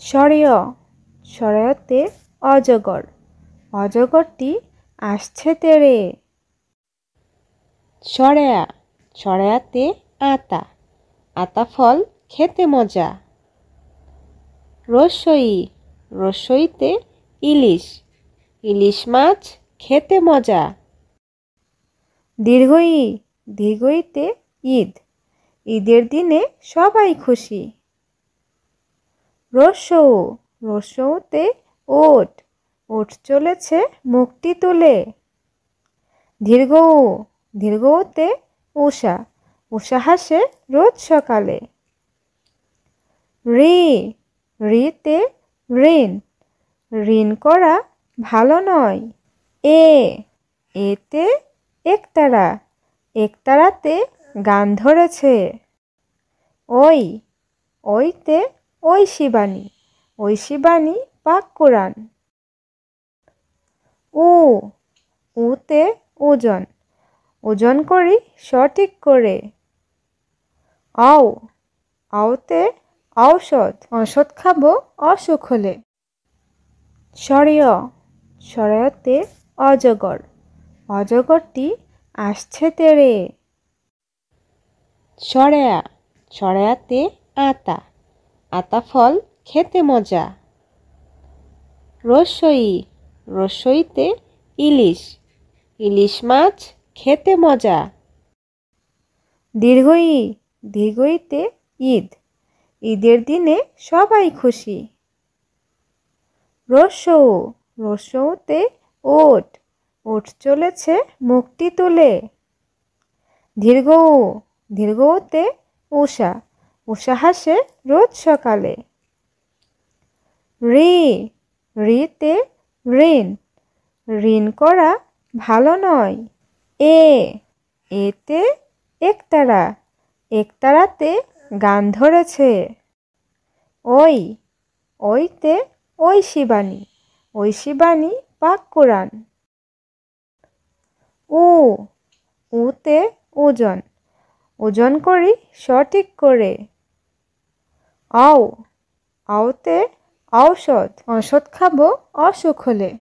সরেয় সরেয়তে অজগর, অজগরটি আসছে তেড়ে। সরেয়া সরেয়াতে আতা, আতা ফল খেতে মজা। রসই রসইতে ইলিশ, ইলিশ মাছ খেতে মজা। দীর্ঘই দীর্ঘইতে ঈদ, ঈদের দিনে সবাই খুশি। রসৌ রসৌতে ওট, ওট চলেছে মুখটি তুলে। দীর্ঘৌ দীর্ঘৌতে উষা, উষা হাসে রোজ সকালে। ঋ ঋতে ঋণ, ঋণ করা ভালো নয়। এতে একতারা, একতারাতে গান ধরেছে। ওইতে ঐশী বাণী, ঐশী বাণী পাক কোরআন। উতে ওজন, ওজন করি সঠিক করে। আওতে ঔষধ, ঔষধ খাবো অসুখ হলে। সরেয় সরেয়তে অজগর, অজগরটি আসছে তেড়ে। সরেয়া সরেয়াতে আতা, আতা ফল খেতে মজা। রসই রসইতে ইলিশ, ইলিশ মাছ খেতে মজা। দীর্ঘই দীর্ঘইতে ঈদ, ঈদের দিনে সবাই খুশি। রসৌ রসৌতে ওট, ওট চলেছে মুখটি তুলে। দীর্ঘৌ দীর্ঘৌতে উষা, উষা হাসে রোজ সকালে। ঋতে ঋণ, ঋণ করা ভালো নয়। এতে একতারা, একতারাতে গান ধরেছে। ওইতে ঐশী বাণী, ঐশী বাণী পাক কোরআন। উতে ওজন, ওজন করি সঠিক করে। আওতে ঔষধ, ঔষধ খাবো অসুখ হলে।